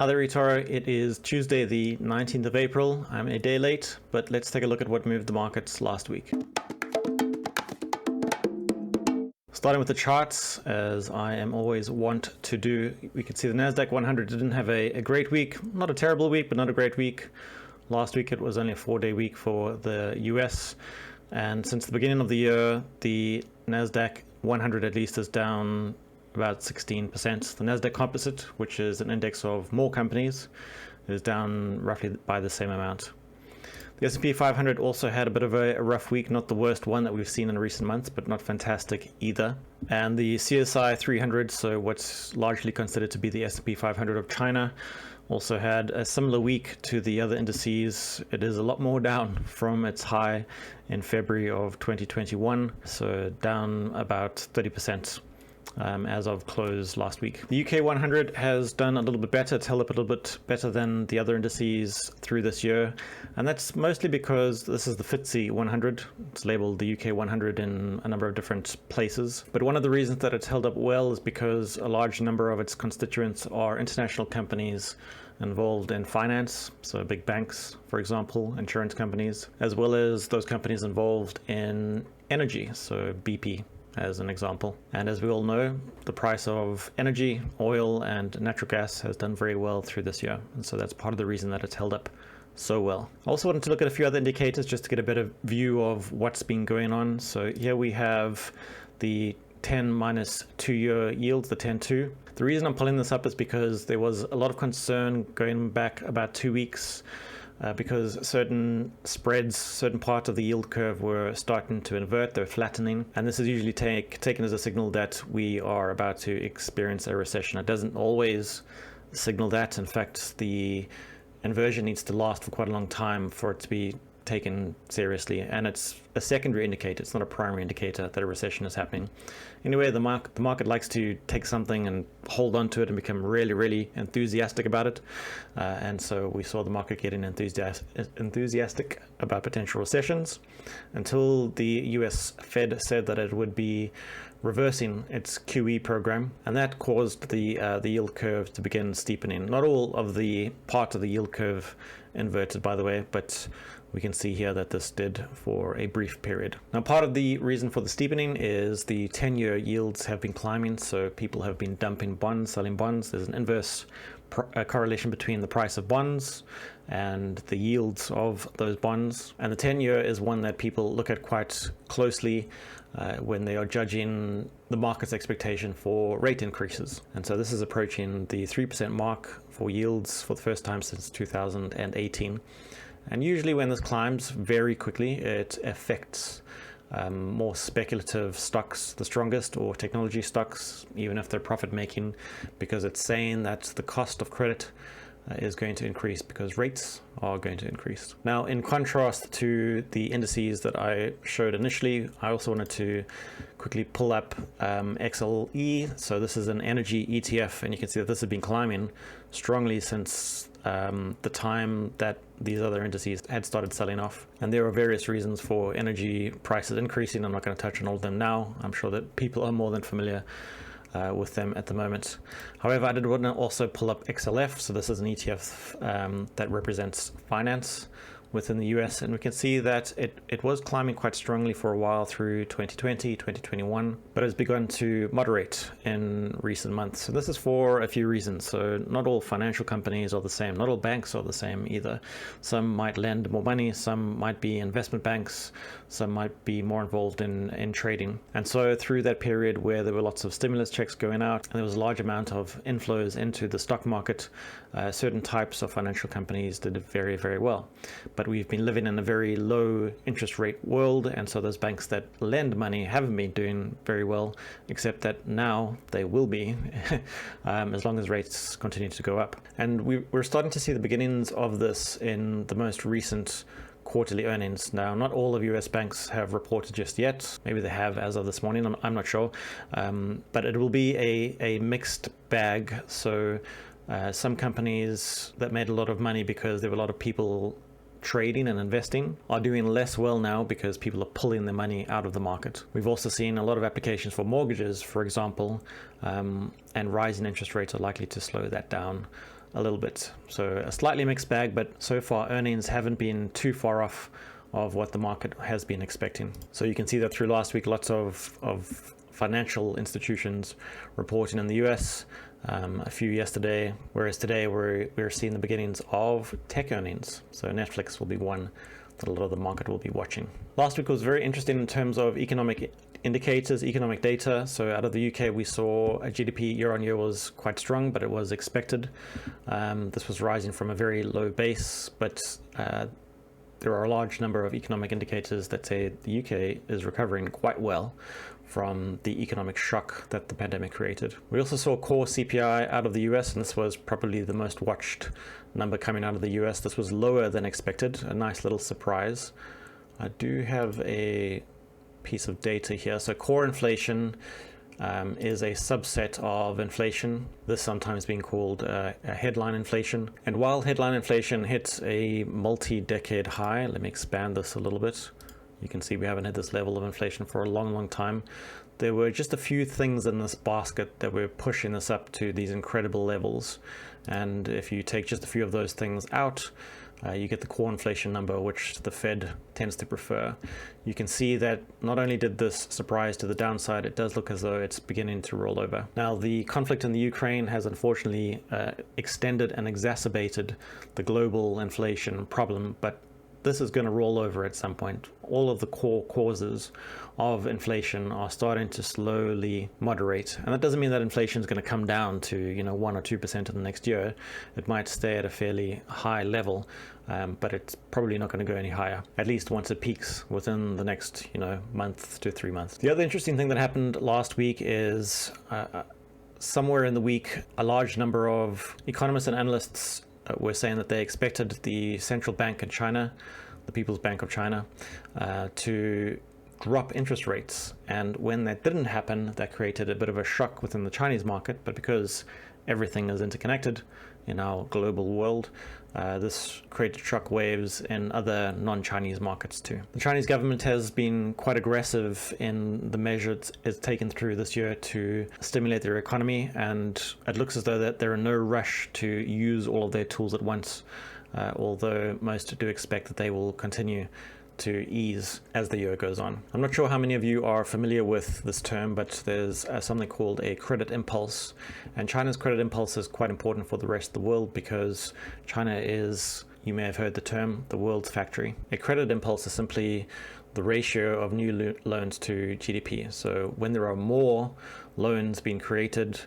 Hi there, Etoro. It is Tuesday, the 19th of April. I'm a day late, but let's take a look at what moved the markets last week. Starting with the charts, as I am always wont to do, we can see the NSDQ100 didn't have a great week. Not a terrible week, but not a great week. Last week it was only a 4-day week for the US. And since the beginning of the year, the NSDQ100 at least is down about 16%. The NASDAQ composite, which is an index of more companies, is down roughly by the same amount. The S&P 500 also had a bit of a rough week, not the worst one that we've seen in recent months, but not fantastic either. And the CSI 300, so what's largely considered to be the S&P 500 of China, also had a similar week to the other indices. It is a lot more down from its high in February of 2021, so down about 30%. As of close last week. The UK 100 has done a little bit better. It's held up a little bit better than the other indices through this year, and that's mostly because this is the FTSE 100. It's labeled the UK 100 in a number of different places, but one of the reasons that it's held up well is because a large number of its constituents are international companies involved in finance, so big banks, for example, insurance companies, as well as those companies involved in energy, so BP as an example. And as we all know, the price of energy, oil and natural gas has done very well through this year, and so that's part of the reason that it's held up so well. I also wanted to look at a few other indicators just to get a better view of what's been going on. So here we have the 10- 2-year yields, the 10-2. The reason I'm pulling this up is because there was a lot of concern going back about 2 weeks because certain spreads, certain parts of the yield curve were starting to invert, they're flattening, and this is usually taken as a signal that we are about to experience a recession. It doesn't always signal that. In fact, the inversion needs to last for quite a long time for it to be taken seriously, and it's a secondary indicator. It's not a primary indicator that a recession is happening. Anyway, the market likes to take something and hold on to it and become really enthusiastic about it, and so we saw the market getting enthusiastic about potential recessions until the US Fed said that it would be reversing its QE program, and that caused the yield curve to begin steepening. Not all of the part of the yield curve inverted, by the way, but we can see here that this did for a brief period. Now, part of the reason for the steepening is the 10-year yields have been climbing, so people have been dumping bonds, selling bonds. There's an inverse correlation between the price of bonds and the yields of those bonds, and the 10-year is one that people look at quite closely when they are judging the market's expectation for rate increases. And so this is approaching the 3% mark for yields for the first time since 2018. And usually when this climbs very quickly, it affects more speculative stocks the strongest, or technology stocks, even if they're profit making, because it's saying that the cost of credit is going to increase because rates are going to increase. Now, in contrast to the indices that I showed initially, I also wanted to quickly pull up XLE. So this is an energy ETF, and you can see that this has been climbing strongly since the time that these other indices had started selling off. And there are various reasons for energy prices increasing. I'm not going to touch on all of them now. I'm sure that people are more than familiar with them at the moment. However, I did want to also pull up XLF. So this is an ETF that represents finance within the US, and we can see that it was climbing quite strongly for a while through 2020, 2021, but has begun to moderate in recent months. So this is for a few reasons. So not all financial companies are the same. Not all banks are the same either. Some might lend more money, some might be investment banks, some might be more involved in trading. And so through that period where there were lots of stimulus checks going out and there was a large amount of inflows into the stock market, certain types of financial companies did very well. But we've been living in a very low interest rate world, and so those banks that lend money haven't been doing very well, except that now they will be as long as rates continue to go up. And we're starting to see the beginnings of this in the most recent quarterly earnings. Now, not all of US banks have reported just yet. Maybe they have as of this morning, I'm not sure. But it will be a mixed bag. So some companies that made a lot of money because there were a lot of people trading and investing are doing less well now because people are pulling their money out of the market. We've also seen a lot of applications for mortgages, for example, and rising interest rates are likely to slow that down a little bit. So a slightly mixed bag, but so far earnings haven't been too far off of what the market has been expecting. So you can see that through last week, lots of financial institutions reporting in the US, a few yesterday, whereas today we're seeing the beginnings of tech earnings. So Netflix will be one that a lot of the market will be watching. Last week was very interesting in terms of economic indicators, economic data. So out of the UK, we saw a GDP year on year was quite strong, but it was expected. This was rising from a very low base, but there are a large number of economic indicators that say the UK is recovering quite well from the economic shock that the pandemic created. We also saw core CPI out of the US, and this was probably the most watched number coming out of the US. This was lower than expected, a nice little surprise. I do have a piece of data here. So core inflation is a subset of inflation, this sometimes being called a headline inflation. And while headline inflation hits a multi-decade high, let me expand this a little bit. You can see we haven't had this level of inflation for a long time. There were just a few things in this basket that were pushing this up to these incredible levels. And if you take just a few of those things out, you get the core inflation number, which the Fed tends to prefer. You can see that not only did this surprise to the downside, it does look as though it's beginning to roll over. Now, the conflict in the Ukraine has unfortunately extended and exacerbated the global inflation problem, but this is going to roll over at some point. All of the core causes of inflation are starting to slowly moderate. And that doesn't mean that inflation is going to come down to 1 or 2% in the next year. It might stay at a fairly high level, but it's probably not going to go any higher, at least once it peaks within the next month to 3 months. The other interesting thing that happened last week is somewhere in the week, a large number of economists and analysts were saying that they expected the central bank in China, the People's Bank of China, to drop interest rates. And when that didn't happen, that created a bit of a shock within the Chinese market. But because everything is interconnected in our global world, this created shock waves in other non-Chinese markets too. The Chinese government has been quite aggressive in the measures it's taken through this year to stimulate their economy, and it looks as though that they're in no rush to use all of their tools at once, although most do expect that they will continue to ease as the year goes on. I'm not sure how many of you are familiar with this term, but there's something called a credit impulse, and China's credit impulse is quite important for the rest of the world because China is, you may have heard the term, the world's factory. A credit impulse is simply the ratio of new loans to GDP. So when there are more loans being created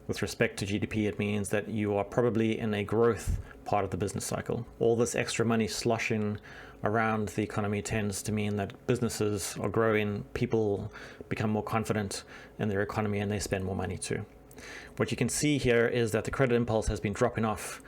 with respect to GDP, it means that you are probably in a growth part of the business cycle. All this extra money sloshing around the economy tends to mean that businesses are growing, people become more confident in their economy, and they spend more money too. What you can see here is that the credit impulse has been dropping off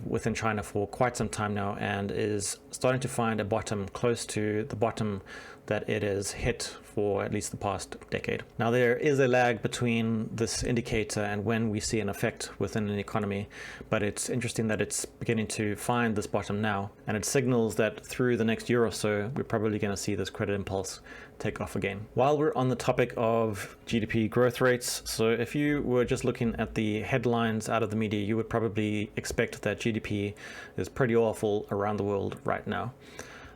within China for quite some time now, and is starting to find a bottom close to the bottom that it has hit for at least the past decade. Now, there is a lag between this indicator and when we see an effect within an economy, but it's interesting that it's beginning to find this bottom now, and it signals that through the next year or so, we're probably going to see this credit impulse take off again. While we're on the topic of GDP growth rates, so if you were just looking at the headlines out of the media, you would probably expect that GDP is pretty awful around the world right now.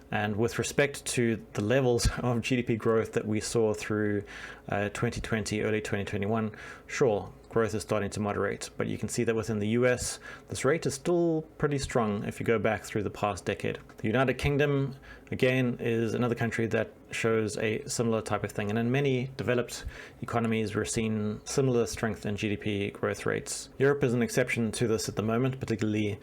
And with respect to the levels of GDP growth that we saw through 2020, early 2021, sure, growth is starting to moderate. But you can see that within the US, this rate is still pretty strong if you go back through the past decade. The United Kingdom, again, is another country that shows a similar type of thing. And in many developed economies, we're seeing similar strength in GDP growth rates. Europe is an exception to this at the moment, particularly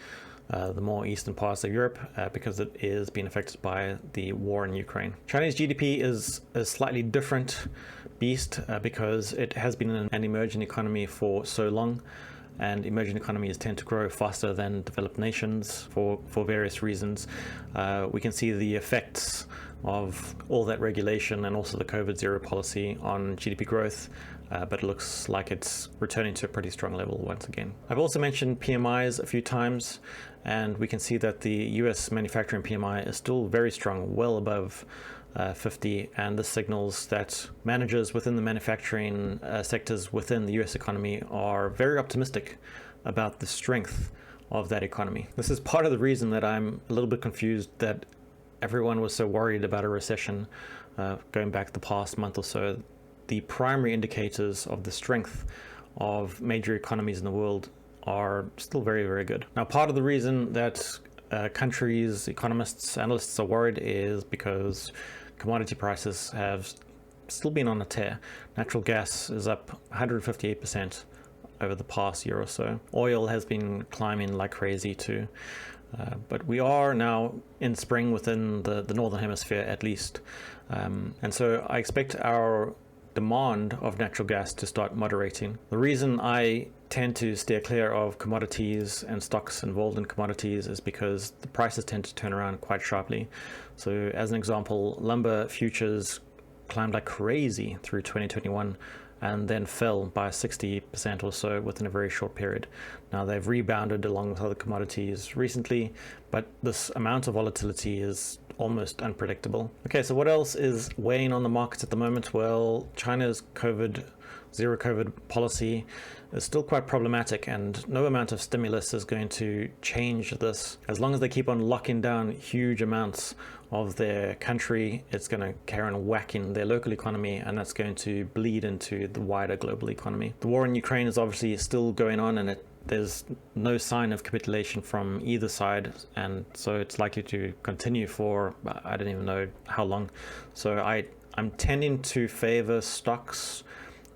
the more eastern parts of Europe, because it is being affected by the war in Ukraine. Chinese GDP is a slightly different beast because it has been an emerging economy for so long, and emerging economies tend to grow faster than developed nations for various reasons. We can see the effects of all that regulation and also the COVID zero policy on GDP growth, but it looks like it's returning to a pretty strong level once again. I've also mentioned PMIs a few times, and we can see that the US manufacturing PMI is still very strong, well above 50, and this signals that managers within the manufacturing sectors within the US economy are very optimistic about the strength of that economy. This is part of the reason that I'm a little bit confused that everyone was so worried about a recession going back the past month or so. The primary indicators of the strength of major economies in the world are still very, very good. Now, part of the reason that countries, economists, analysts are worried is because commodity prices have still been on a tear. Natural gas is up 158% over the past year or so. Oil has been climbing like crazy too. But we are now in spring within the northern hemisphere at least. And so I expect our demand of natural gas to start moderating. The reason I tend to steer clear of commodities and stocks involved in commodities is because the prices tend to turn around quite sharply. So as an example, lumber futures climbed like crazy through 2021 and then fell by 60% or so within a very short period. Now they've rebounded along with other commodities recently, but this amount of volatility is almost unpredictable. Okay, so what else is weighing on the markets at the moment? Well, China's zero COVID policy is still quite problematic, and no amount of stimulus is going to change this. As long as they keep on locking down huge amounts of their country, it's going to carry on whacking their local economy, and that's going to bleed into the wider global economy. The war in Ukraine is obviously still going on, and there's no sign of capitulation from either side, and so it's likely to continue for I don't even know how long. So I'm tending to favor stocks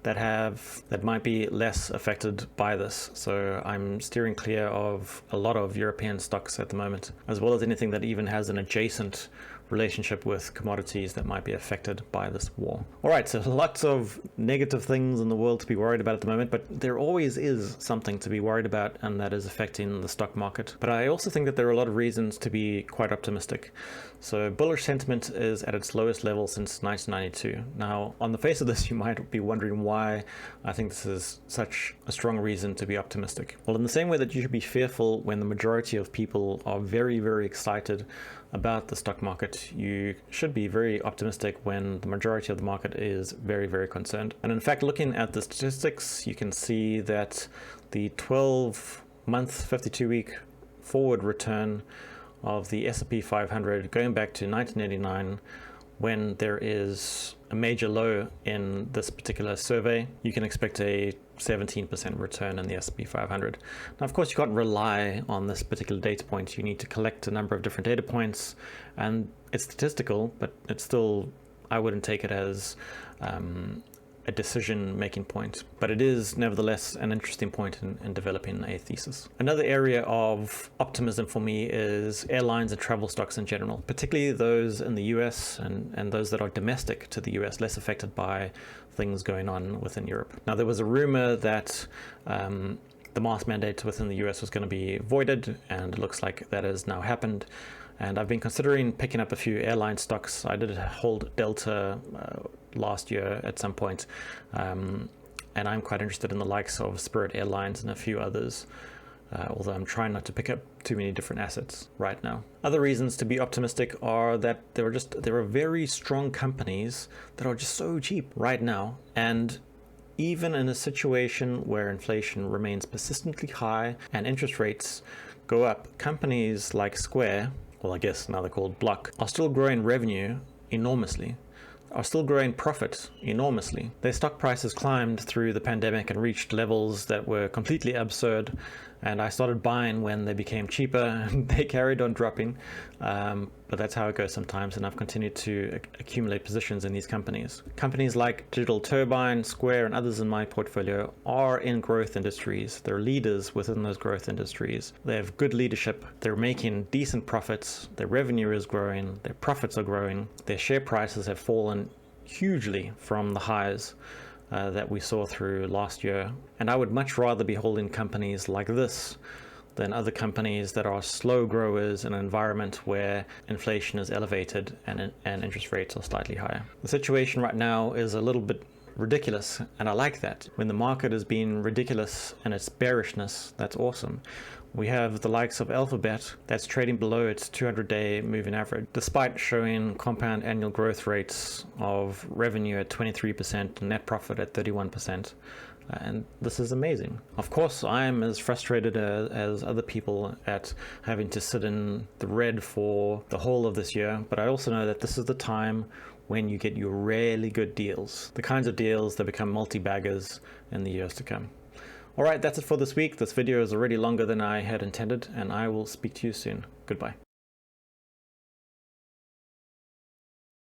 that might be less affected by this. So I'm steering clear of a lot of European stocks at the moment, as well as anything that even has an adjacent relationship with commodities that might be affected by this war. All right, so lots of negative things in the world to be worried about at the moment, but there always is something to be worried about, and that is affecting the stock market. But I also think that there are a lot of reasons to be quite optimistic. So bullish sentiment is at its lowest level since 1992. Now, on the face of this, you might be wondering why I think this is such a strong reason to be optimistic. Well, in the same way that you should be fearful when the majority of people are very, very excited about the stock market, you should be very optimistic when the majority of the market is very, very concerned. And in fact, looking at the statistics, you can see that the 12-month, 52-week forward return of the S&P 500 going back to 1989, when there is a major low in this particular survey, you can expect a 17% return in the S&P 500. Now, of course, you can't rely on this particular data point. You need to collect a number of different data points, and it's statistical, but it's still, I wouldn't take it as a decision-making point, but it is nevertheless an interesting point in developing a thesis. Another area of optimism for me is airlines and travel stocks in general, particularly those in the US and those that are domestic to the US, less affected by things going on within Europe. Now, there was a rumor that the mask mandate within the US was going to be voided, and it looks like that has now happened. And I've been considering picking up a few airline stocks. I did hold Delta last year at some point, and I'm quite interested in the likes of Spirit Airlines and a few others, although I'm trying not to pick up too many different assets right now. Other reasons to be optimistic are that there are very strong companies that are just so cheap right now, and even in a situation where inflation remains persistently high and interest rates go up, companies like Square, well, I guess now they're called Block, are still growing revenue enormously, are still growing profit enormously. Their stock prices climbed through the pandemic and reached levels that were completely absurd, and I started buying when they became cheaper, and they carried on dropping, but that's how it goes sometimes, and I've continued to accumulate positions in these companies. Companies like Digital Turbine, Square, and others in my portfolio are in growth industries. They're leaders within those growth industries. They have good leadership, they're making decent profits, their revenue is growing, their profits are growing, their share prices have fallen hugely from the highs that we saw through last year. And I would much rather be holding companies like this than other companies that are slow growers in an environment where inflation is elevated and interest rates are slightly higher. The situation right now is a little bit ridiculous, and I like that. When the market is being ridiculous and its bearishness, that's awesome. We have the likes of Alphabet that's trading below its 200-day moving average, despite showing compound annual growth rates of revenue at 23% and net profit at 31%. And this is amazing. Of course, I am as frustrated as other people at having to sit in the red for the whole of this year, but I also know that this is the time when you get your really good deals, the kinds of deals that become multi-baggers in the years to come. All right, that's it for this week. This video is already longer than I had intended, and I will speak to you soon. Goodbye.